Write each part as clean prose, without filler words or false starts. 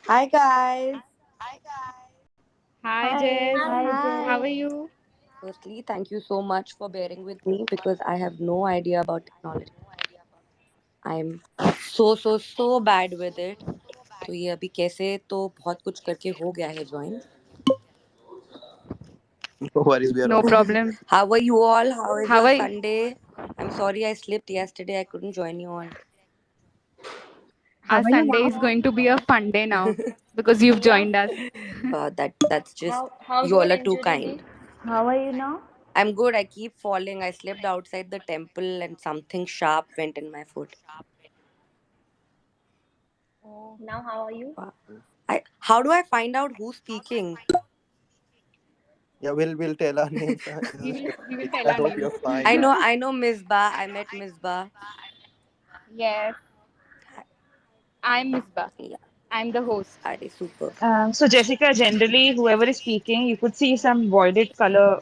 Hi guys. Hi Hi, Jess, hi how Jay. are you? Firstly, thank you so much for bearing with me because I have no idea about technology. I'm so bad with it. तो ये अभी कैसे तो बहुत कुछ करके हो गया है join. No worries, we are No all good. problem. How are you all? How is How your are you? Sunday? I'm sorry I slipped yesterday. I couldn't join you all. Our How are you Sunday is now? going to be a fun day now because you've Yeah. joined us. That's just How's you your all are too injury kind. day? How are you now? I'm good. I keep falling. I slipped outside the temple and something sharp went in my foot. Oh, Now how are you? Wow. How do I find out who's speaking? Yeah, we'll tell our names in we the will start. we will tell I our hope names. you're fine. I know Miss Ba. I met Miss Ba. Yes, I'm Misbah. Yeah, I'm the host. are super. So Jessica, generally, whoever is speaking, you could see some voided color,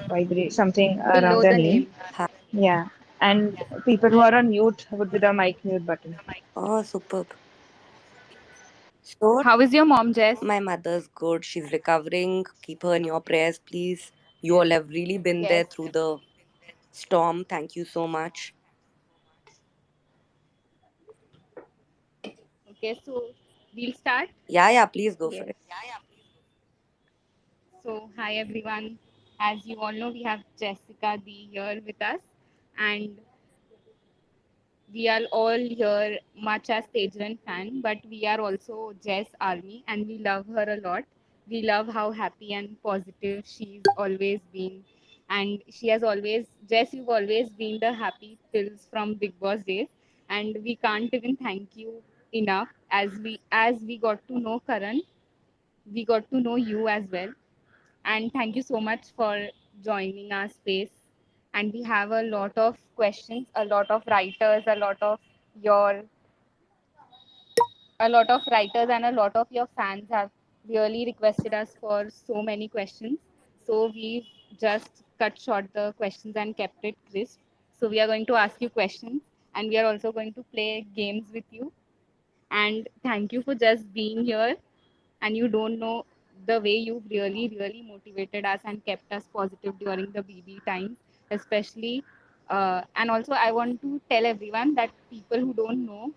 vibrate something around Below their the name. name. Hi. Yeah, and people who are on mute would be the mic mute button. Oh, superb. So, How is your mom, Jess? my mother's good. She's recovering. Keep her in your prayers, please. You all have really been there Yes. through the storm. Thank you so much. Okay, so we'll start. Yeah, please go for Yes. it. So, hi everyone. As you all know, we have Jessica D here with us, and we are all here much as Tejran fan, but we are also Jess Army and we love her a lot. We love how happy and positive she's always been. And she has always, Jess, you've always been the happy pills from Big Boss days. And we can't even thank you enough as we got to know Karan, we got to know you as well. And thank you so much for joining our space. And we have a lot of questions, a lot of writers, your a lot of writers and a lot of your fans have really requested us for so many questions. So we've just cut short the questions and kept it crisp. So we are going to ask you questions and we are also going to play games with you. And thank you for just being here. And you don't know the way you really motivated us and kept us positive during the BB times, especially. And also, I want to tell everyone that people who don't know,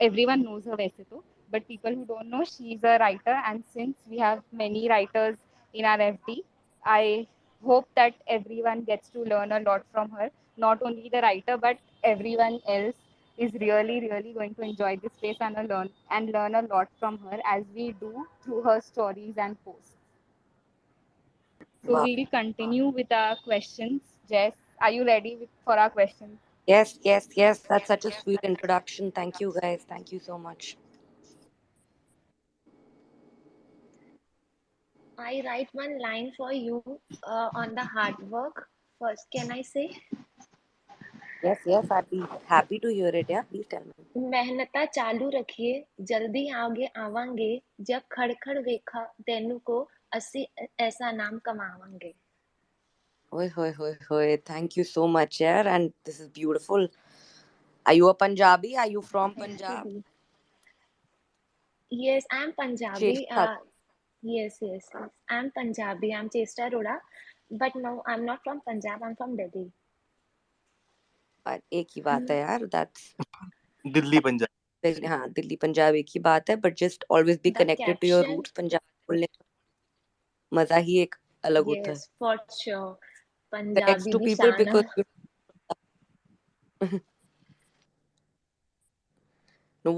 everyone knows her वैसे तो, but people who don't know, she's a writer. And since we have many writers in our FD, I hope that everyone gets to learn a lot from her. Not only the writer, but everyone else is really going to enjoy this space and learn a lot from her as we do through her stories and posts. So Wow. we'll continue with our questions. Jess, are you ready for our questions? Yes. That's such a sweet introduction. Thank you, guys. Thank you so much. I write one line for you on the hard work. First, can I say? Yes. I'd be happy to hear it. Yeah, please tell me. मेहनता चालू रखिए जल्दी आगे आवांगे जब खड़खड़ वेखा तेनू को ਅਸੀਂ ऐसा नाम कमावांगे. Hoy. Thank you so much, yeah. And this is beautiful. Are you a Punjabi? Are you from Thank you Punjab? The. Yes, I'm Punjabi. Cheshta. Yes. I'm Punjabi. I'm Chester Roda. But no, I'm not from Punjab. I'm from Delhi. एक ही बात है यार. That's Delhi, Punjab. हाँ दिल्ली पंजाब एक ही बात है. But just always be The connected to your caption, roots. Punjab बोलने का मजा ही एक अलग होता है. yes, for sure. Connects Punjabi to di people shan because hai.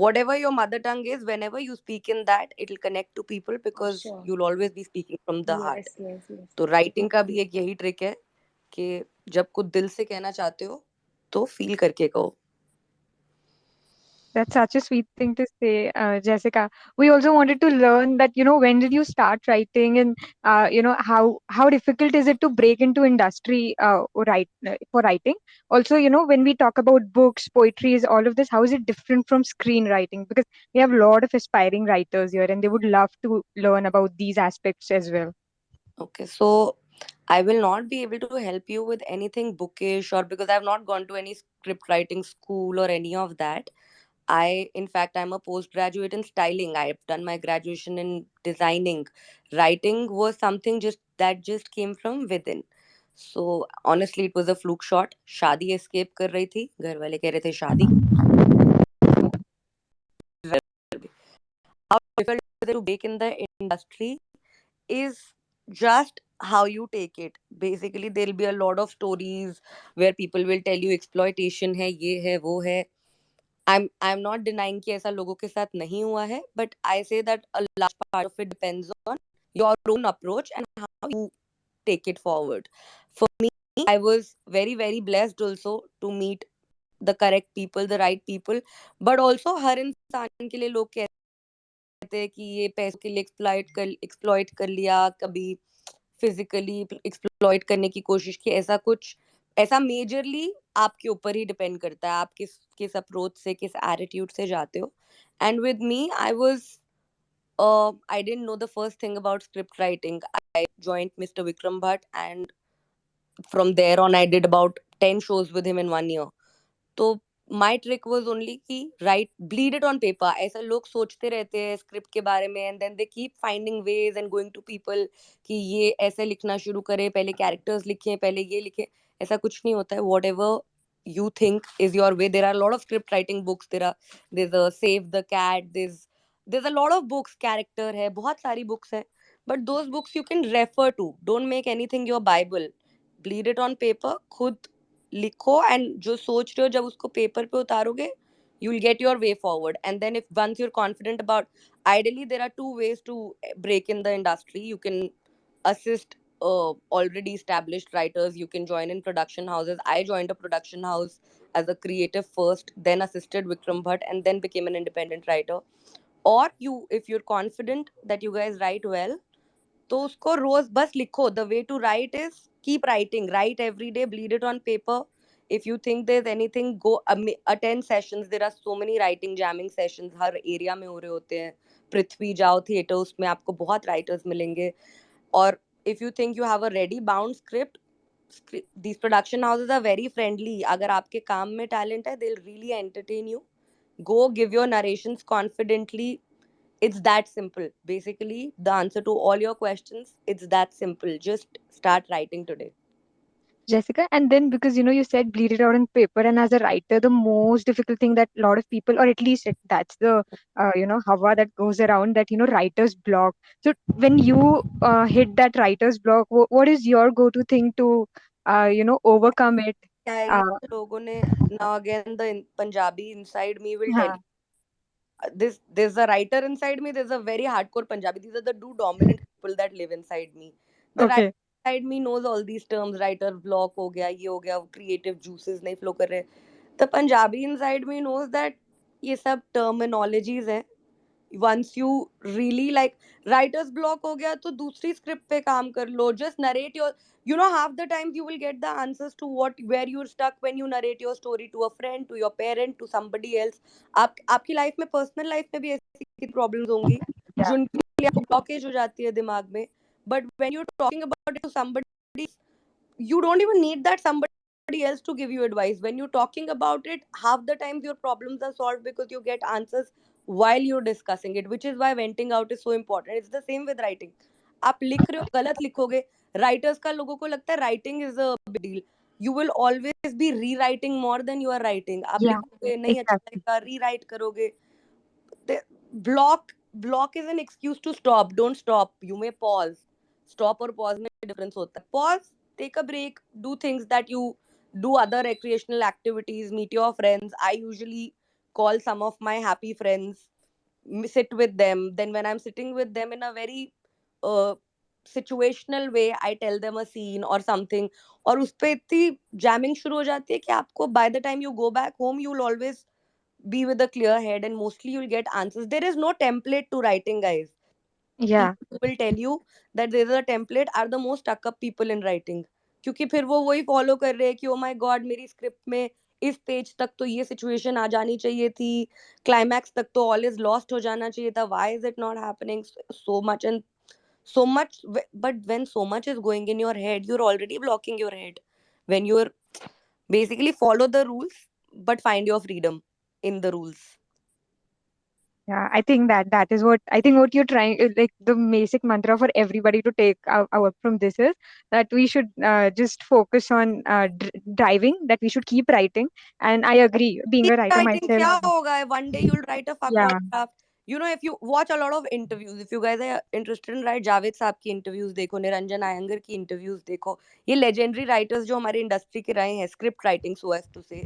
whatever your mother tongue is, whenever you speak in that, it'll connect to people For because sure. you'll always be speaking from the heart. Yes. तो writing का भी एक यही trick है कि जब कुछ दिल से कहना चाहते हो तो फील करके कहो. That's such a sweet thing to say, Jessica. We also wanted to learn that, when did you start writing and, how difficult is it to break into industry for writing? Also, when we talk about books, poetries, all of this, how is it different from screenwriting? Because we have a lot of aspiring writers here and they would love to learn about these aspects as well. Okay, so I will not be able to help you with anything bookish or because I've not gone to any script writing school or any of that. In fact, I'm a postgraduate in styling. I've done my graduation in designing. Writing was something just came from within. So honestly, it was a fluke shot. शादी escape कर रही थी, घर वाले कह रहे थे शादी. How difficult is it to break in the industry is just how you take it. Basically, there'll be a lot of stories where people will tell you exploitation है, ये है, वो है. I'm not denying कि ऐसा लोगों के साथ नहीं हुआ है, but I say that a large part of it depends on your own approach and how you take it forward. For me, I was very very blessed also to meet the correct people, the right people, but also हर इंसान के लिए लोग कहते हैं कि ये पैसों के लिए एक्सप्लॉइट कर लिया, कभी फिजिकली एक्सप्लॉइट करने की कोशिश की, ऐसा मेजरली आपके ऊपर ही डिपेंड करता है, आप किस अप्रोच से, किस एटीट्यूड से जाते हो. And with me, I didn't know the first thing about script writing. I joined Mr. Vikram Bhatt, and from there on I did about 10 shows with him in 1 year. तो my trick was only कि write bleed it on paper. ऐसा लोग सोचते रहते हैं script के बारे में, and then they keep finding ways and going to people कि ये ऐसे लिखना शुरू करे, पहले कैरेक्टर्स लिखें, पहले ये लिखें. ऐसा कुछ नहीं होता है. What ever you think is your way. There are a lot of script writing books. There's a Save the Cat. There's a lot of books. Character है, बहुत सारी books है. But those books you can refer to. Don't make anything your Bible. Bleed it on paper. खुद लिखो, and जो सोच रहे हो जब उसको पेपर पे उतारोगे, you will get your way forward. And then if once you're confident about, ideally there are two ways to break in the industry. You can assist already established writers. You can join in production houses. I joined a production house as a creative first, then assisted Vikram Bhatt, and then became an independent writer. Or you, if you're confident that you guys write well, तो उसको रोज बस लिखो. The way to write is keep writing, write every day, bleed it on paper. If you think there is anything, go attend sessions. There are so many writing jamming sessions हर एरिया में हो रहे होते हैं. पृथ्वी जाओ थिएटर, उसमें आपको बहुत राइटर्स मिलेंगे. और if you think you have a ready bound script, these production houses are very friendly. अगर आपके काम में टैलेंट है, they'll really entertain you. Go give your narrations confidently. It's that simple. Basically, the answer to all your questions, it's that simple. Just start writing today. Jessica, and then because you said bleed it out on paper, and as a writer, the most difficult thing that a lot of people, or at least that's the hawa that goes around, that writer's block. So when you hit that writer's block, what is your go-to thing to overcome it? क्या है, Uh, ये लोगों ने, now again the Punjabi inside me will tell yeah. you, there's a writer inside me, there's a very hardcore Punjabi. These are the two dominant people that live inside me. The writer Okay. inside me knows all these terms. Writer block हो गया, ये हो गया, creative juices नहीं flow कर रहे. The Punjabi inside me knows that ये सब terminologies हैं. Once you really like, writer's block हो गया तो दूसरी script पे काम कर लो. Just narrate your, half the times you will get the answers to where you're stuck when you narrate your story to a friend, to your parent, to somebody else. आपकी life में, personal life में भी ऐसी problems होंगी Yeah. जिनके लिए आपको blockage हो जाती है दिमाग में. But when you talking about it to somebody, you don't even need that somebody else to give you advice. When you're talking about it, half the times your problems are solved because you get answers while you're discussing it, which is why venting out is so important. It's the same with writing. आप लिख रहे हो, गलत लिखोगे. Writers का लोगों को लगता है writing is a big deal. You will always be rewriting more than you are writing. आप Yeah. लिखोगे नहीं, अच्छा Exactly. लगेगा, री राइट करोगे. The block is an excuse to stop. Don't stop. You may pause. Stop और pause में difference होता है. Pause, take a break, do things that you do, other recreational activities, meet your friends. I usually call some of my happy friends, sit with them. Then when I'm sitting with them in a very uh, situational way, I tell them a scene or something. और उस पे इतनी jamming शुरू हो जाती है कि आपको by the time you go back home, you'll always be with a clear head, and mostly you'll get answers. There is no template to writing, guys. Yeah. People who will tell you that there is a template are the most stuck up people in writing. क्योंकि फिर वो वही follow कर रहे हैं कि oh my God, मेरी script में इस पेज तक तो ये सिचुएशन आ जानी चाहिए थी, क्लाइमैक्स तक तो ऑल इज लॉस्ट हो जाना चाहिए था, why is it not happening, so much and so much. But when so much is going in your head, you're already blocking your head. When you're basically follow the rules but find your freedom in the rules. Yeah, I think that is what I think what you're trying like the basic mantra for everybody to take out from this is that we should just focus on driving, that we should keep writing. And I agree, being Keep a writer writing, myself. क्या होगा? One day you'll write a fuck all Yeah, draft. You know, if you watch a lot of interviews, if you guys are interested in write, Javed साहब की interviews देखो, निरंजन आयंगर की interviews देखो, ये legendary writers जो हमारे industry के रहे हैं, script writing so as to say,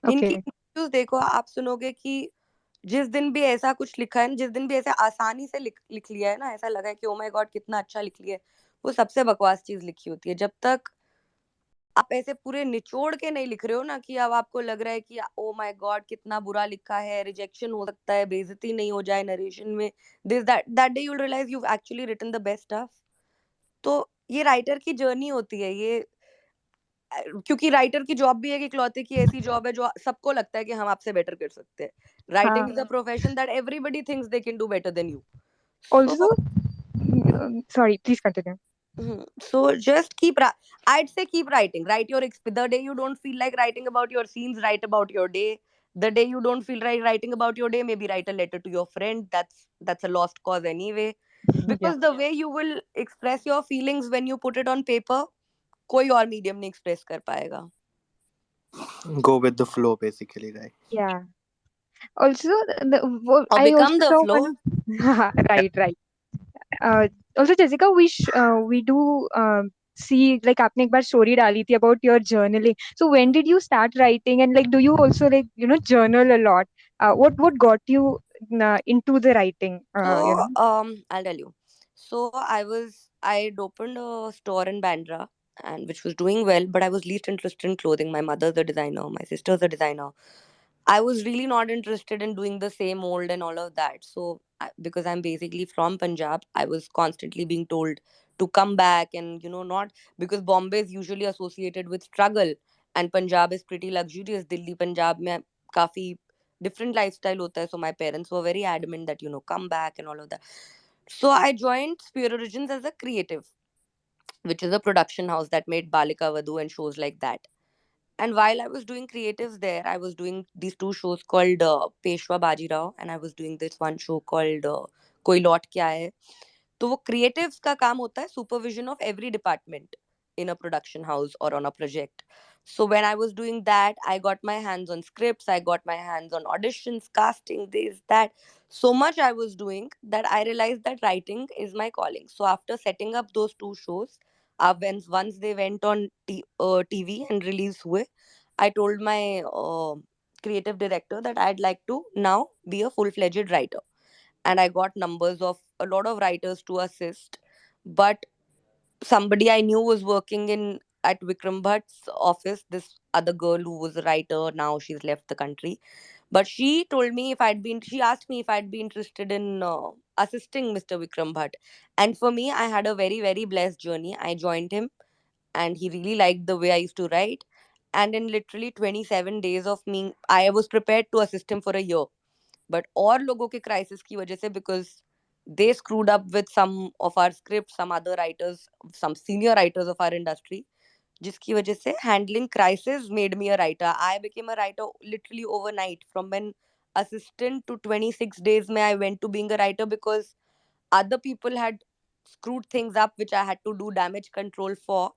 इनकी okay. interviews देखो, आप सुनोगे कि जिस दिन भी ऐसा कुछ लिखा है, जिस दिन भी ऐसे आसानी से लिख लिया है ना, ऐसा लगा है कि ओ माय गॉड कितना अच्छा लिख लिया है, वो सबसे बकवास चीज लिखी होती है। जब तक आप ऐसे पूरे निचोड़ के नहीं लिख रहे हो ना कि अब आपको लग रहा है कि ओ माय गॉड कितना बुरा लिखा है, रिजेक्शन हो सकता है, बेइज्जती नहीं हो जाए नरेशन में, this that day you will realize you actually written the best stuff. तो ये राइटर की जर्नी होती है ये, क्योंकि राइटर की जॉब भी एक इकलौती की ऐसी जॉब है जो सबको लगता है कि हम आपसे बेटर कर सकते हैं। राइटिंग हाँ, is a profession that everybody thinks they can do better than you. also, so sorry, please continue. So just I'd say keep writing. Write your the day you don't feel like writing about your scenes, write about your day. The day you don't feel like writing about your day, maybe write a letter to your friend. That's a lost cause anyway. Yeah, Because the way you will express your feelings when you put it on paper, कोई और medium नहीं express कर पाएगा. Go with the flow, basically, right? yeah. Also, Or I become also the saw flow. right, right. Also, Jessica, we do see like आपने एक बार story डाली थी about your journaling. So when did you start writing, and like do you also like journal a lot? What got you into the writing? So I'll tell you. So I'd opened a store in Bandra and which was doing well, but I was least interested in clothing. My mother's a designer, my sister's a designer. I was really not interested in doing the same old and all of that. So because I'm basically from Punjab, I was constantly being told to come back and not, because Bombay is usually associated with struggle and Punjab is pretty luxurious. Delhi Punjab mein kafi different lifestyle hota hai, so my parents were very adamant that come back and all of that. So I joined Spear Origins as a creative, which is a production house that made Balika Vadhu and shows like that. And while I was doing creatives there, I was doing these two shows called Peshwa Bajirao, and I was doing this one show called Koi Laut Kya Hai. तो वो creatives का काम होता है supervision of every department in a production house or on a project. So when I was doing that, I got my hands on scripts, I got my hands on auditions, casting, this, that. So much I was doing that I realized that writing is my calling. So after setting up those two shows, once they went on TV and released हुए, I told my creative director that I'd like to now be a full-fledged writer, and I got numbers of a lot of writers to assist. But somebody I knew was working in at Vikram Bhatt's office. This other girl who was a writer, now she's left the country. But she told me if I'd been, she asked me if I'd be interested in assisting Mr. Vikram Bhatt. And for me, I had a very, very blessed journey. I joined him and he really liked the way I used to write. And in literally 27 days of me, I was prepared to assist him for a year. But और लोगों के crisis की वजह से, because they screwed up with some of our scripts, some other writers, some senior writers of our industry, जिसकी वजह से handling crisis made me a writer. I became a writer literally overnight. From an assistant to 26 days में I went to being a writer because other people had screwed things up which I had to do damage control for.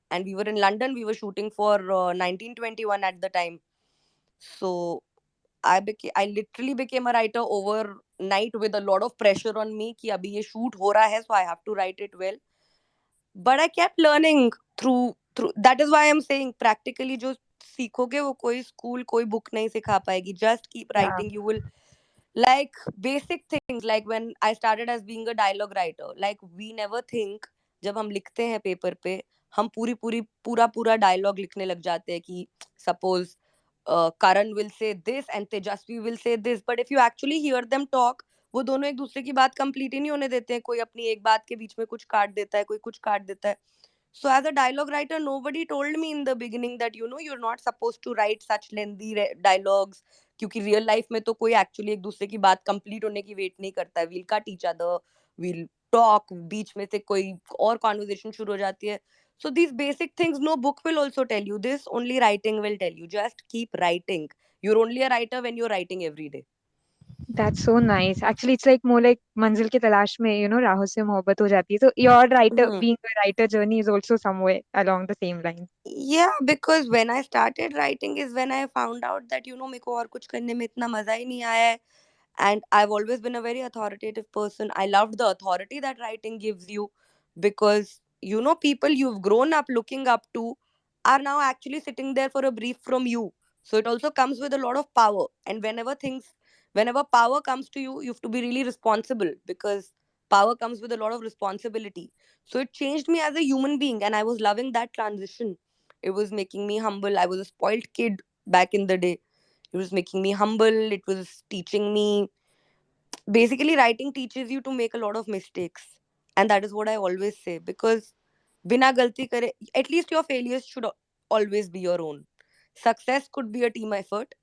And we were in London, we were shooting for 1921 at the time. So I literally became a writer overnight with a lot of pressure on me कि अभी ये shoot हो रहा है, so I have to write it well. But I kept learning through. That is why I'm saying practically जो सीखोगे वो कोई school कोई book नहीं सिखा पाएगी. Just keep yeah, writing. You will like basic things, like when I started as being a dialogue writer, like we never think जब हम लिखते हैं पेपर पे हम पूरी पूरी पूरा पूरा डायलॉग लिखने लग जाते हैं कि suppose Karan will say this and Tejasvi will say this, but if you actually hear them talk, वो दोनों एक दूसरे की बात कंप्लीट ही नहीं होने देते हैं, कोई अपनी एक बात के बीच में कुछ काट देता है, कोई कुछ काट देता है. So as a dialogue writer, nobody told me in the beginning that you're not supposed to write such lengthy dialogues, क्योंकि रियल लाइफ में तो कोई एक्चुअली एक दूसरे की बात कंप्लीट होने की वेट नहीं करता है. We'll cut each other, we'll talk, बीच में से कोई और कॉन्वर्जेशन शुरू हो जाती है. So these basic things, no book will also tell you this, only writing will tell you. Just keep writing. You're only a writer when you're writing every day. That's so nice. Actually, it's like more like मंजिल की तलाश में, राहों से मोहब्बत हो जाती है. So your writer Hmm. being a writer journey is also somewhere along the same line. Yeah, because when I started writing is when I found out that मेरे को और कुछ करने में इतना मजा ही नहीं आया है. And I've always been a very authoritative person. I loved the authority that writing gives you, because people you've grown up looking up to are now actually sitting there for a brief from you. So it also comes with a lot of power. And whenever power comes to you, you have to be really responsible, because power comes with a lot of responsibility. So it changed me as a human being, and I was loving that transition. It was making me humble. I was a spoiled kid back in the day. It was making me humble. It was teaching me. Basically, writing teaches you to make a lot of mistakes. And that is what I always say. Because bina galti kare, at least your failures should always be your own. Success could be a team effort.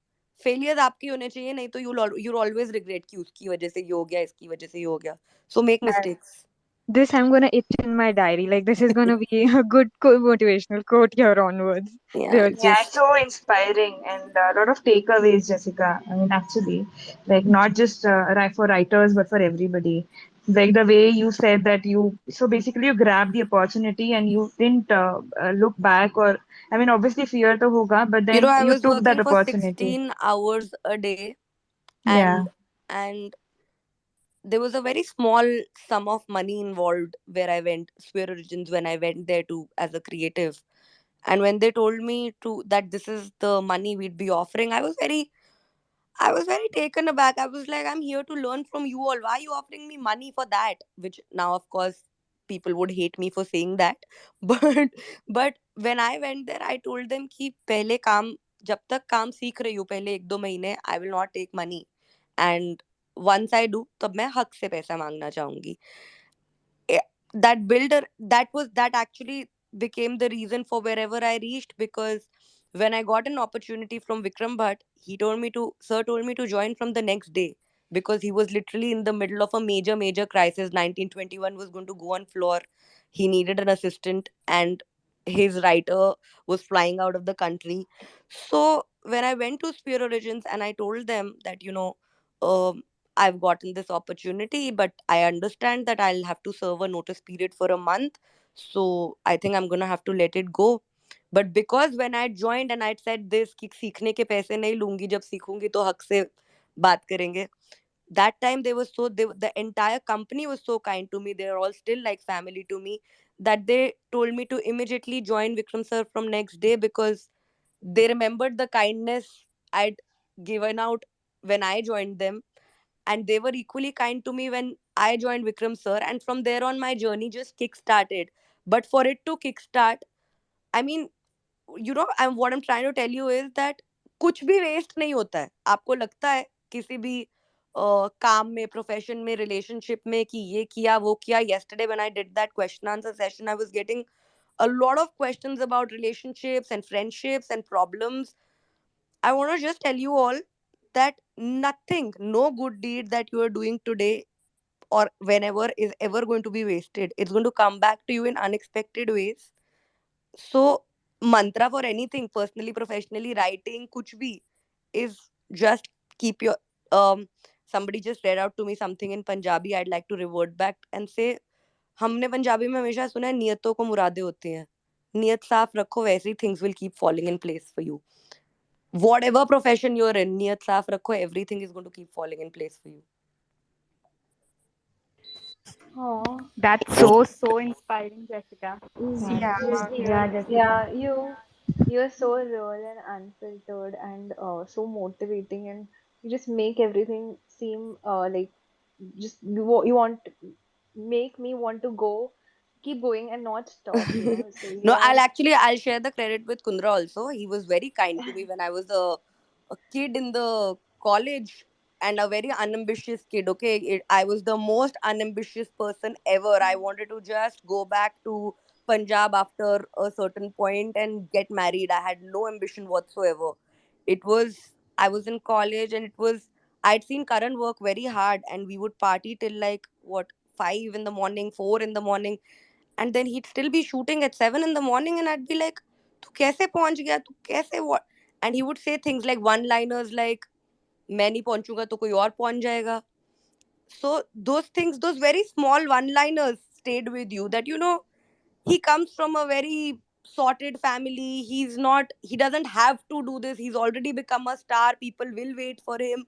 Failures आपके होने चाहिए, नहीं तो you'll always regret कि उसकी वजह से ये हो गया, इसकी वजह से ये हो गया. So make mistakes. This I'm gonna itch in my diary. Like this is gonna be a good motivational quote here onwards. Yeah, Really. Yeah, just it's so inspiring and a lot of takeaways, Jessica. I mean, actually, like not just for writers, but for everybody. Like the way you said that so basically you grabbed the opportunity and you didn't look back or, I mean, obviously fear to hoga, but then I you was took that working for opportunity. 16 hours a day, Yeah. and there was a very small sum of money involved where I went, Sphere Origins, when I went there to as a creative. And when they told me to that this is the money we'd be offering, I was very taken aback. I was like, I'm here to learn from you all. Why are you offering me money for that? Which now, of course, people would hate me for saying that. But when I went there, I told them कि पहले काम जब तक काम सीख रही हूँ पहले 1-2 महीने I will not take money. And once I do, तब मैं हक से पैसा मांगना चाहूंगी. eh, that builder that actually became the reason for wherever I reached, because when I got an opportunity from Vikram Bhatt, sir told me to join from the next day, because he was literally in the middle of a major crisis. 1921 was going to go on floor. He needed an assistant, and his writer was flying out of the country. So when I went to Sphere Origins and I told them that um, I've gotten this opportunity, but I understand that I'll have to serve a notice period for a month. So I think I'm gonna have to let it go. But because when I joined and I'd said this कि सीखने के पैसे नहीं लूंगी, जब सीखूंगी तो हक से बात करेंगे. That time the entire company was so kind to me. They are all still like family to me, that they told me to immediately join Vikram sir from next day, because they remembered the kindness I'd given out when I joined them, and they were equally kind to me when I joined Vikram sir. And from there on, my journey just kick started. But for it to kickstart, I mean, what I'm trying to tell you is that कुछ भी waste नहीं होता है. आपको लगता है किसी भी काम में, प्रोफेशन में, रिलेशनशिप में कि ये किया वो किया. Yesterday when I did that question answer session, I was getting a lot of questions about relationships and friendships and problems. I want to just tell you all that nothing, no good deed that you are doing today or whenever is ever going to be wasted. It's going to come back to you in unexpected ways. So, mantra for anything, personally, professionally, writing, kuch bhi, is just keep your. Somebody just read out to me something in Punjabi. I'd like to revert back and say, हमने पंजाबी में हमेशा सुना है नियतों को मुरादे होती हैं. नियत साफ रखो, वैसे ही things will keep falling in place for you. Whatever profession you're in, niyat saaf rakho, everything is going to keep falling in place for you. Oh, that's so inspiring, Jessica. Mm, Yeah. seriously, Yeah, Jessica. yeah, you're so real and unfiltered and so motivating, and you just make everything seem like just you want to make me want to go, keep going and not stop, you know. So No, yeah. I'll share the credit with Kundra also. He was very kind to me when I was a kid in the college, and a very unambitious kid. Okay, I was the most unambitious person ever. I wanted to just go back to Punjab after a certain point and get married. I had no ambition whatsoever. It was I was in college, and I'd seen Karan work very hard, and we would party till like what 5 in the morning, 4 in the morning, and then he'd still be shooting at 7 in the morning, and I'd be like, "Tu kaise pahunch gaya? Tu kaise what?" And he would say things like one-liners like, मैं नहीं पहुंचूंगा तो कोई और पहुंच जाएगा. So those things, those very small one liners stayed with you, that he comes from a very sorted family. He doesn't have to do this. He's already become a star. People will wait for him.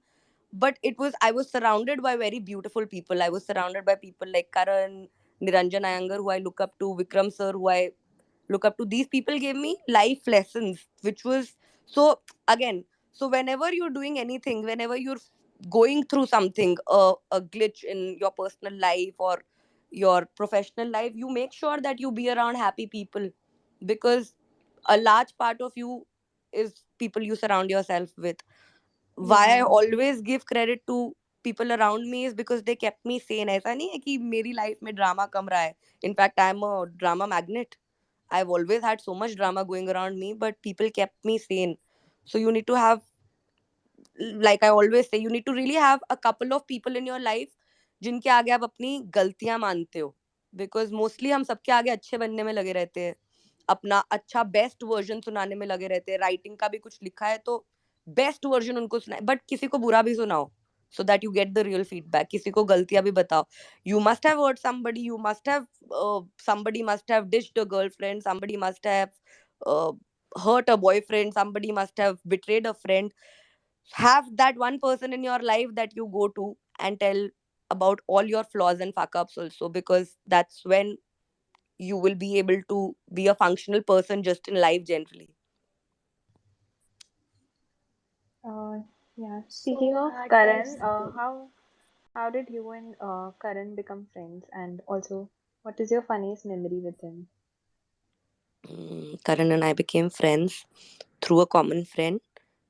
But I was surrounded by very beautiful people. I was surrounded by people like Karan, Niranjan Iyengar, who I look up to, Vikram sir, who I look up to. These people gave me life lessons, which was so, again, so whenever you're doing anything, whenever you're going through something, a glitch in your personal life or your professional life, you make sure that you be around happy people, because a large part of you is people you surround yourself with. Why I Yeah. always give credit to people around me is because they kept me sane. ऐसा नहीं है कि मेरी life में drama कम रहा है. In fact I am a drama magnet. I've always had so much drama going around me, but people kept me sane. So you need to have, like I always say, you need to really have a couple of people in your life जिनके आगे आप अपनी गलतियां मानते हो. Because mostly हम सबके आगे अच्छे बनने में लगे रहते हैं, अपना अच्छा बेस्ट वर्जन सुनाने में लगे रहते हैं. राइटिंग का भी कुछ लिखा है तो बेस्ट वर्जन उनको सुनाए, बट किसी को बुरा भी सुनाओ, so that you get the real feedback. किसी को गलतियां भी बताओ. You must have hurt somebody. You must have somebody must have ditched a girlfriend. Somebody must have uh, hurt a boyfriend. Somebody must have betrayed a friend. Have that one person in your life that you go to and tell about all your flaws and fuck ups also, because that's when you will be able to be a functional person just in life generally. Uh, yeah. Speaking of Karan, how did you and Karan become friends? And also, what is your funniest memory with him? Karan and I became friends through a common friend,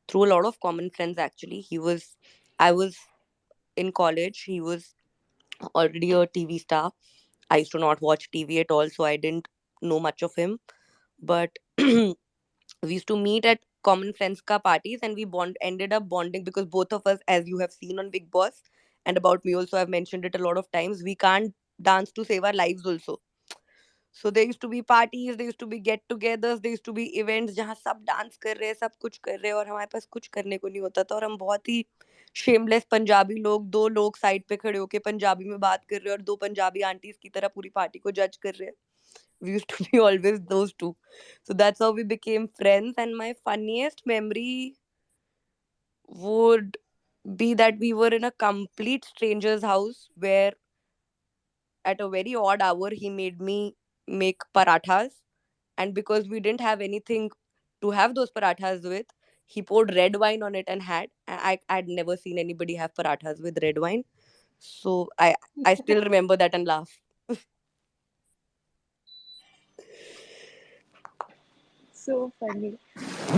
through a lot of common friends actually. I was in college. He was already a TV star. I used to not watch TV at all, so I didn't know much of him. But we used to meet at common friends ka parties, and we ended up bonding because both of us, as you have seen on Big Boss, and about me also, I've mentioned it a lot of times, we can't dance to save our lives also. So there used to be parties, there used to be get togethers, there used to be events जहाँ सब dance कर रहे हैं, सब कुछ कर रहे हैं, और हमारे पास कुछ करने को नहीं होता था, और हम बहुत ही शेमलेस पंजाबी लोग, दो लोग साइड पे खड़े होके पंजाबी में बात कर रहे हैं और दो पंजाबी आंटीज की तरह पूरी पार्टी को जज कर रहे हैं. We used to be always those two. So that's how we became friends. And my funniest memory would be that we were in a complete stranger's house where at a very odd hour he made me make parathas. And because we didn't have anything to have those parathas with, he poured red wine on it and I'd never seen anybody have parathas with red wine. So I still remember that and laugh. So funny.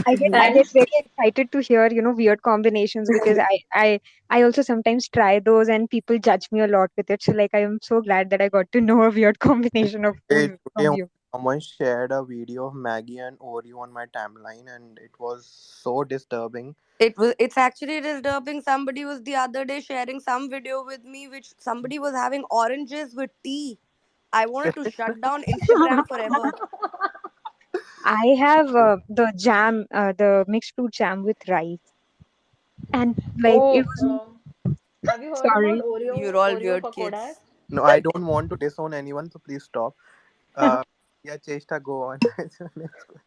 I And get very excited to hear, weird combinations because I also sometimes try those and people judge me a lot with it. So like I am so glad that I got to know a weird combination of Today, food today from only you. someone shared a video of Maggie and Oreo on my timeline, and it was so disturbing. It's actually disturbing. Somebody was the other day sharing some video with me which somebody was having oranges with tea. I wanted to shut down Instagram forever. I have the mixed fruit jam with rice, and like it oh, was have you heard about sorry. You're all Oreo weird pakoras? kids. No, I don't want to disown anyone, so please stop. Yeah, Cheshta, go on. Next question.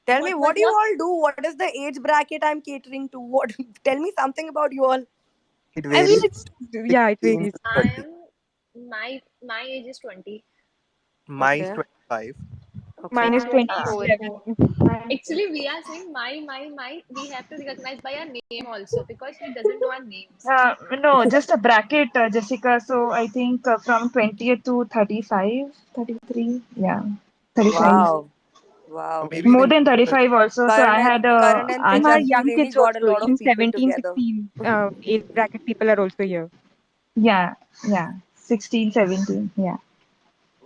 Tell me, What what was do you your all do? What is the age bracket I'm catering to? What? Tell me something about you all. It I mean, varies it's yeah, it 16 varies. to I 30. am my age is 20. Mine's Okay. 25. Okay. Mine is mine? Oh, 27. Actually, we are saying my. We have to recognize by our name also because he doesn't know our names. No, just a bracket, Jessica. So I think from 20th to 35, 33. Yeah, 35. Wow. Or Wow. maybe More even than 35 also. So I had Karan and Some are answer. Tejas, we young really kids got a also, lot even of people 17, together. 16 age bracket people are also here. Yeah, yeah. 16, 17. Yeah.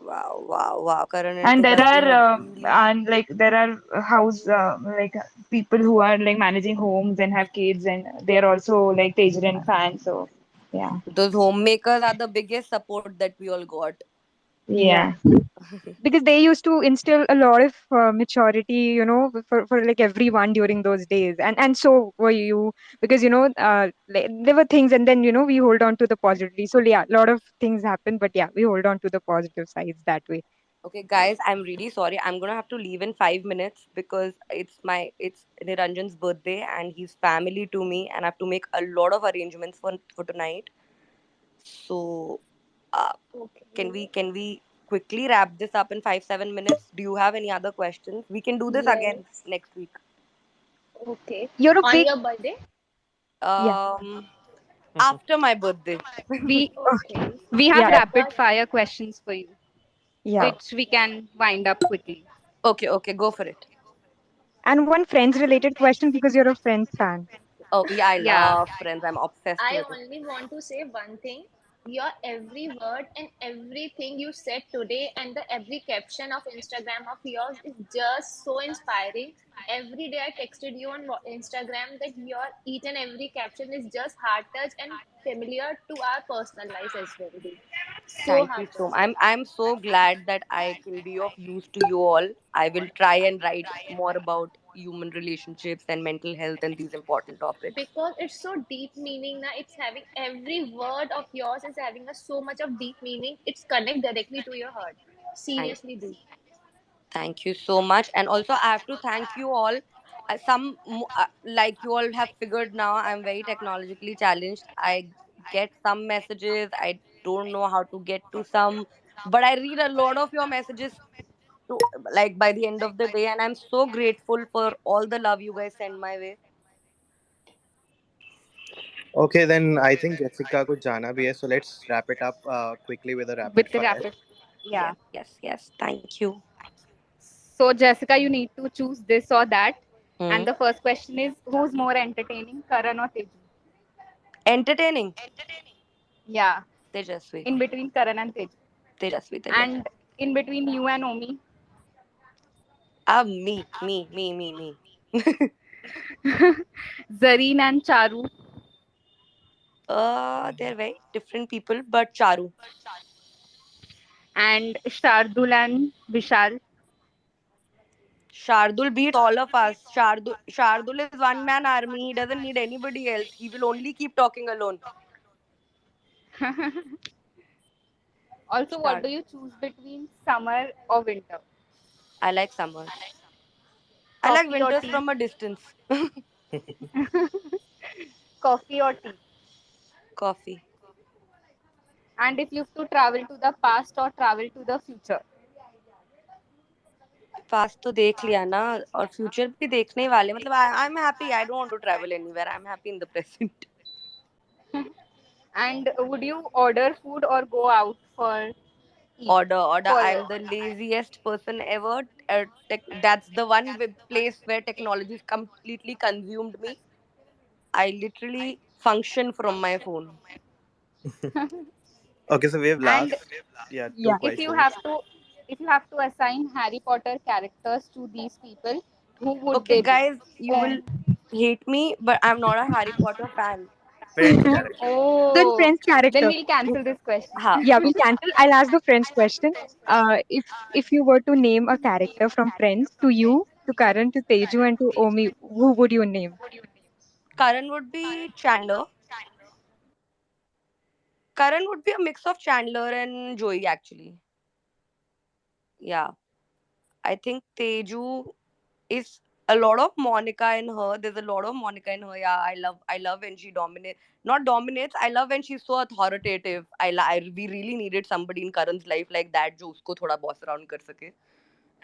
Wow, wow, wow. Karan and And there Tejas, we are have really. and like there are house like people who are like managing homes and have kids and they are also like Tejaran fans. So yeah. Those homemakers are the biggest support that we all got. Yeah. Yeah. Because they used to instill a lot of maturity, for like everyone during those days, and so were you, because there were things, and then we hold on to the positivity. So yeah, a lot of things happen, but yeah, we hold on to the positive sides that way. Okay, guys, I'm really sorry. I'm gonna have to leave in 5 minutes because it's Niranjan's birthday and he's family to me, and I have to make a lot of arrangements for tonight. So, uh, Okay. can we quickly wrap this up in 5 7 minutes? Do you have any other questions? We can do this again Yes. next week. Okay. You're a On big. your birthday? Yeah. Um, After my birthday. We Okay. Okay. we have Yeah. rapid But fire questions for you, Yeah. Oh, which we can wind up quickly. okay, okay, go for it. And one friends related question, because you're a Friends fan. Okay, yeah, I Yeah. love Friends. I'm obsessed I with it. only want to say one thing. Your every word and everything you said today and the every caption of Instagram of yours is just so inspiring. Every day I texted you on Instagram that your each and every caption is just heart touch and familiar to our personal lives as well, dude. So Thank you heart so much. touching. I'm so glad that I can be of use to you all. I will try and write more about human relationships and mental health and these important topics. Because it's so deep meaning now, it's having every word of yours is having a so much of deep meaning, it's connect directly to your heart. Thank Seriously, dude. Thank you so much. And also, I have to thank you all. Like you all have figured now, I'm very technologically challenged. I get some messages. I don't know how to get to some, but I read a lot of your messages to, like, by the end of the day, and I'm so grateful for all the love you guys send my way. Okay, then I think Jessica could jana bhi hai. So let's wrap it up quickly with a rapid With the fire. rapid. Yeah. Yes, yes, yes. Thank you. So Jessica, you need to choose this or that. And Hmm. the first question is, who's more entertaining, Karan or Teju? Entertaining. Yeah. Tejasvi. In between Karan and Teju. Tejasvi. Tejasvi. And in between you and Omi, Me. Zareen and Charu, They're very different people, but Charu. and Shardul and Vishal. Shardul beats all of us. Shardul is one man army. He doesn't need anybody else. He will only keep talking alone. Also, what Shard. do you choose between summer or winter? I like summers. I like Coffee or winters tea? from a distance. Coffee or tea? Coffee. And if you have to travel to the past or travel to the future? Past तो देख लिया ना और future भी देखने ही वाले मतलब I'm happy. I don't want to travel anywhere. I'm happy in the present. And would you order food or go out for eat? Order. For I'm the laziest person ever. That's the one place where technology has completely consumed me. I literally function from my phone. Okay, so we have and last, yeah, two Yeah. if you have questions. to if you have to assign Harry Potter characters to these people, who would Okay, they be? guys, you Oh, will hate me, but I'm not a Harry Potter fan. Friends character. Then oh, Friends then character. we'll cancel this question. Ha, Yeah, we'll okay. cancel. I'll ask the Friends question. If you were to name a character from Friends, to you, to Karan, to Teju, and to Omi, who would you name? Karan would be Chandler. Karan would be a mix of Chandler and Joey, actually. Yeah. I think Teju is a lot of Monica in her. There's a lot of Monica in her. Yeah, I love when she dominates. Not dominates. I love when she's so authoritative. We really needed somebody in Karan's life like that जो उसको थोड़ा boss around कर सके.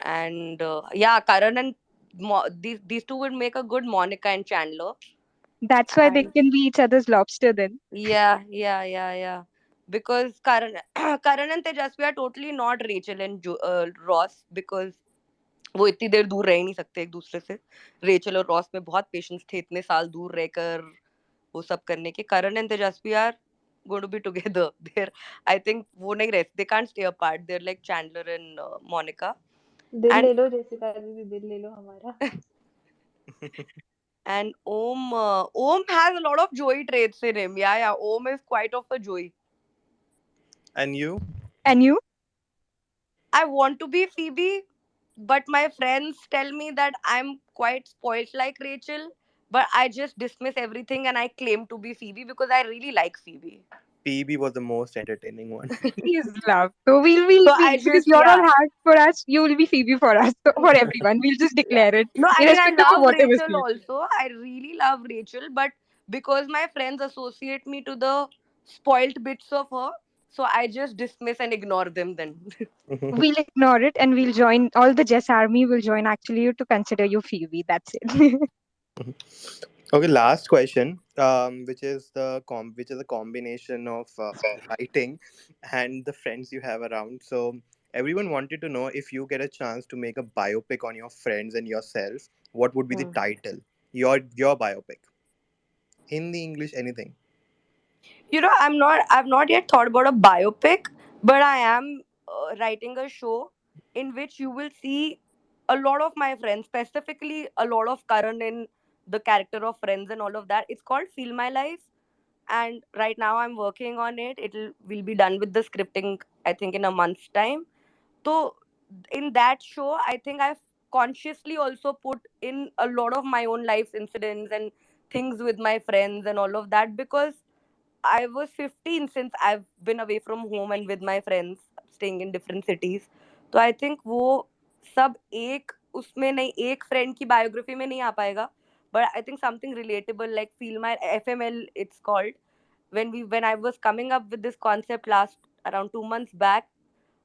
And yeah, Karan and these two would make a good Monica and Chandler. That's why they And can be each other's lobster then. yeah. Because Karan, Karan and Tejasvi are totally not Rachel and Ross because वो इतनी देर दूर रह ही नहीं सकते एक दूसरे से Rachel और रॉस में बहुत पेशेंस थे इतने साल दूर रहकर वो सब करने के Karan and Tejasswi are going to be together they're I think वो नहीं रह they can't stay apart they're like Chandler and Monica दिल and ले लो जेसिका दीदी, दिल ले लो हमारा. and Om has a lot of Joey traits in him yeah Om is quite of a Joey And you? And you? I want to be Phoebe, but my friends tell me that I'm quite spoiled like Rachel. But I just dismiss everything and I claim to be Phoebe because I really like Phoebe. PB was the most entertaining one. Phoebe is love. So we'll So be, I because just, you're all yeah. hard for us, you will be Phoebe for us. So for everyone, we'll just Yeah. declare it, No, I mean, I irrespective of love whatever Rachel stage. also. I really love Rachel, but because my friends associate me to the spoilt bits of her, so I just dismiss and ignore them then. We'll ignore it and we'll join, all the Jess army will join actually you to consider you Phoebe. That's it. Okay, last question, which is a combination of writing and the friends you have around. So everyone wanted to know, if you get a chance to make a biopic on your friends and yourself, what would be the Hmm. title? Your biopic. Hindi, English, anything. I've not yet thought about a biopic, but I am writing a show in which you will see a lot of my friends, specifically a lot of Karan in the character of Friends and all of that. It's called Feel My Life, and right now I'm working on it. Will be done with the scripting, I think, in a month's time. So in that show, I think I've consciously also put in a lot of my own life's incidents and things with my friends and all of that, because I was 15 since I've been away from home and with my friends, staying in different cities. तो I think वो सब एक उसमें नहीं, एक friend की biography में नहीं आ पाएगा. But I think something relatable like Feel My FML, it's called. When I was coming up with this concept last around 2 months back,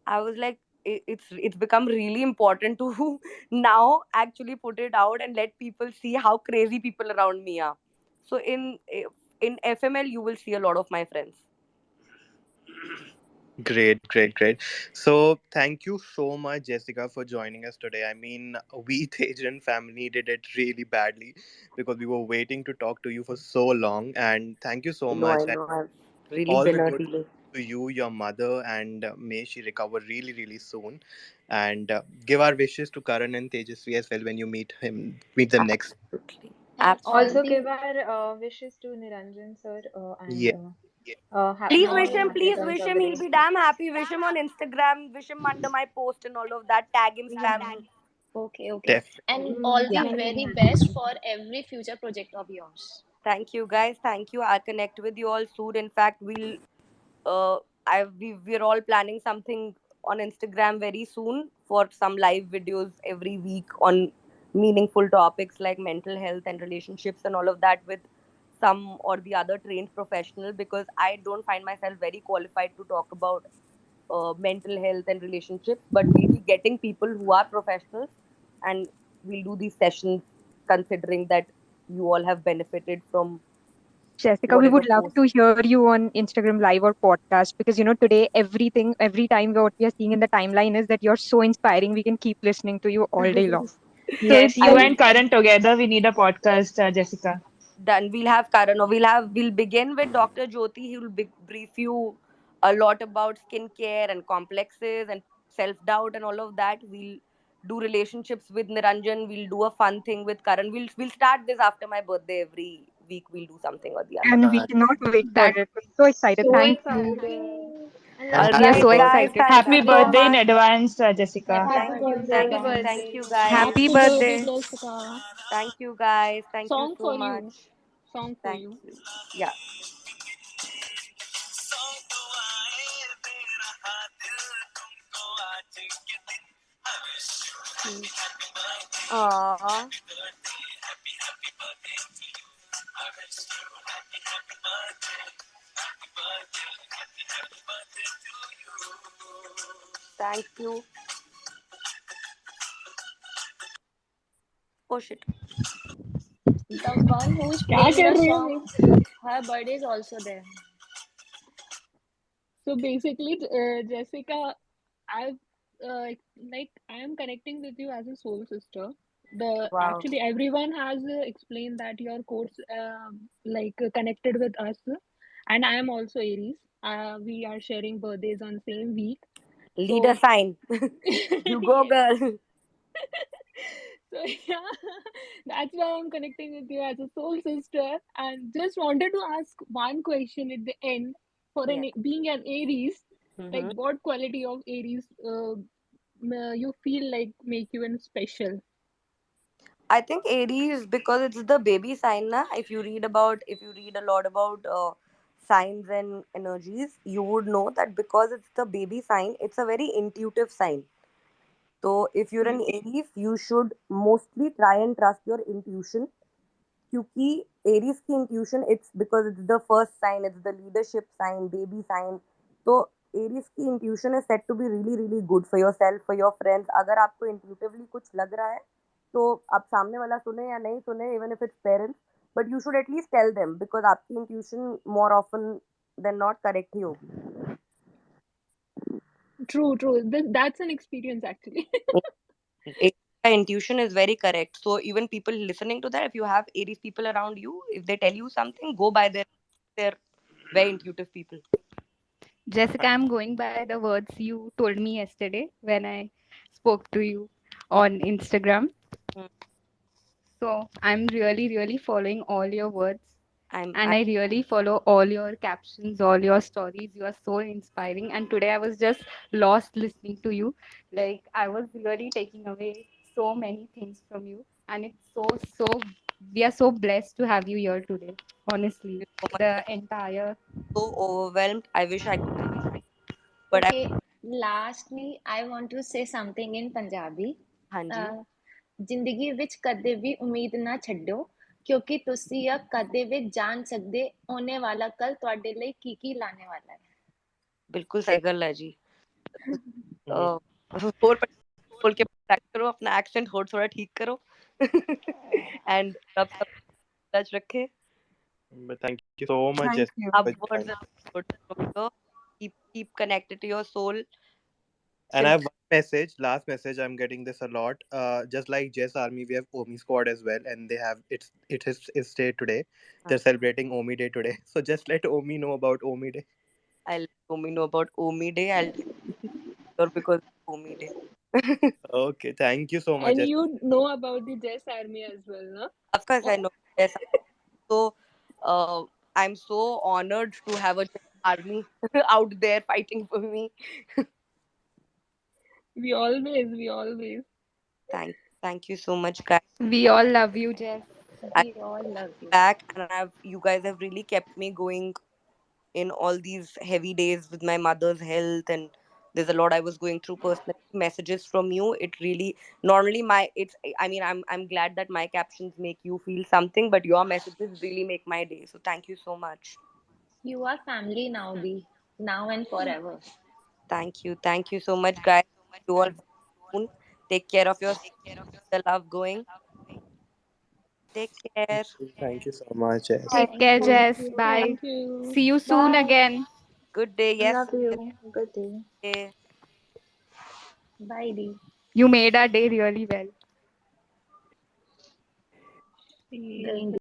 I was like, it's become really important to now actually put it out and let people see how crazy people around me are. So in FML, you will see a lot of my friends. Great, great, great. So, thank you so much, Jessica, for joining us today. I mean, we, the Adrian family, did it really badly because we were waiting to talk to you for so long. And thank you so much. I And know. I've really all the been a good delay. to you, your mother, and may she recover really, really soon. And give our wishes to Karan and Tejasvi as well when you meet them next. Absolutely. And all Also, Absolutely. give the our wishes to Niranjan sir and Yeah. Please many wish more him. happy Please returns wish of him. the He'll day. be damn happy. Wish him on Instagram. Wish him under my post and all of that. Tag him, spam him. okay, okay. And Definitely. all Yeah. the Many very happy best returns. for every future project of yours. Thank you, guys. Thank you. I'll connect with you all soon. In fact, we're all planning something on Instagram very soon for some live videos every week on meaningful topics like mental health and relationships and all of that, with some or the other trained professional, because I don't find myself very qualified to talk about mental health and relationships, but we'll be getting people who are professionals, and we'll do these sessions considering that you all have benefited from Jessica, we whatever would love post. to hear you on Instagram Live or podcast, because today everything, every time what we are seeing in the timeline is that you're so inspiring. We can keep listening to you all day long. So Yes, I you will, and Karan together, we need a podcast, Jessica. Done. We'll have Karan. Or we'll begin with Dr. Jyoti. He will brief you a lot about skincare and complexes and self doubt and all of that. We'll do relationships with Niranjan. We'll do a fun thing with Karan. We'll start this after my birthday. Every week we'll do something or the other. and we Done. cannot wait for That's it. We're so excited. so Thank you. exciting. I And love All We are happy so right, you. guys. excited. Thank you Happy so birthday in much. advance, Jessica. Happy Happy birthday. birthday, Thank guys. you, guys. Happy birthday, Jessica. Thank you, guys. Thank you Song so for you. much. Song for Thank you. you. Yeah. Aww. Thank you. Oh shit. The one who's क्या playing कर the रही हो song, मैं? her birthday is also there. So basically, Jessica, I've like I am connecting with you as a soul sister. The Wow. actually everyone has explained that your course connected with us, and I am also Aries. We are sharing birthdays on same week. Leader So sign. You go, yes. girl. So yeah, that's why I'm connecting with you as a soul sister, and just wanted to ask one question at the end. For Yeah. being an Aries, like Mm-hmm. what quality of Aries you feel like make you an special? I think Aries because it's the baby sign na. If you read a lot about signs and energies, you would know that because it's the baby sign, it's a very intuitive sign. So if you're an True. Aries, you should mostly try and trust your intuition. क्योंकि Aries की intuition it's because it's the first sign it's the leadership sign baby sign तो Aries की intuition is set to be really really good for your self for your friends अगर आपको intuitively कुछ लग रहा है तो आप सामने वाला सुने या नहीं सुने even if it's parents but you should at least tell them because आपकी intuition more often than not correct ही होगी True, true. That's an experience actually. intuition is very correct so even people listening to that if you have aries people around you if they tell you something go by their very intuitive people. Jessica, I'm going by the words you told me yesterday when I spoke to you on Instagram. Mm. So I'm really, really following all your words. And I'm I really follow all your captions, all your stories. You are so inspiring. And today I was just lost listening to you. Like I was really taking away so many things from you. And it's so, we are so blessed to have you here today. Honestly, so much. the entire. So overwhelmed. I wish I could, but I. Okay, lastly, I want to say something in Punjabi. Hanji. ਅਹ ਜ਼ਿੰਦਗੀ ਵਿੱਚ ਕਦੇ ਵੀ ਉਮੀਦ ਨਾ ਛੱਡੋ ਕਿਉਂਕਿ ਤੁਸੀਂ ਇਹ ਕਦੇ ਵੀ ਜਾਣ ਸਕਦੇ ਆਉਣੇ ਵਾਲਾ ਕੱਲ ਤੁਹਾਡੇ ਲਈ ਕੀ ਲਾਣੇ ਵਾਲਾ ਹੈ बिल्कुल सही गल है जी. Uh, और बोल के practice करो अपना accent थोड़ा थोड़ा ठीक करो and अब सब टच रखे. But thank you so much, Thank Jessica, you. for Upwards joining. and upwards from here. Keep connected to your soul. And I Simple. have one message, last message. I'm getting this a lot. Just like Jess Army, we have Omi Squad as well, and they have it's day today. They're celebrating Omi Day today. So just let Omi know about Omi Day. I'll let Omi know about Omi Day. I'll tell you sure because it's Omi Day. Okay, thank you so much, And Jess. you know about the Jess Army as well, no? Of course, I know. Yes, so uh, I'm so honored to have a army out there fighting for me. We always. Thank you so much, guys. We all love you, Jess. I we all love you back and you guys have really kept me going in all these heavy days with my mother's health and there's a lot I was going through personally. Messages from you, it really normally my it's I mean I'm glad that my captions make you feel something, but your messages really make my day. So thank you so much. you are family now the now and forever Thank you so much, guys. You all soon. Take care of yourself. The love going. Take care. Thank you so much, Jess. Thank Take Thank care, you. you. Jess. Bye. Too. See Thank you. you soon Bye. again. Good day. Yes. Love you. Good day. Okay. bye di You made our day really well. See you. going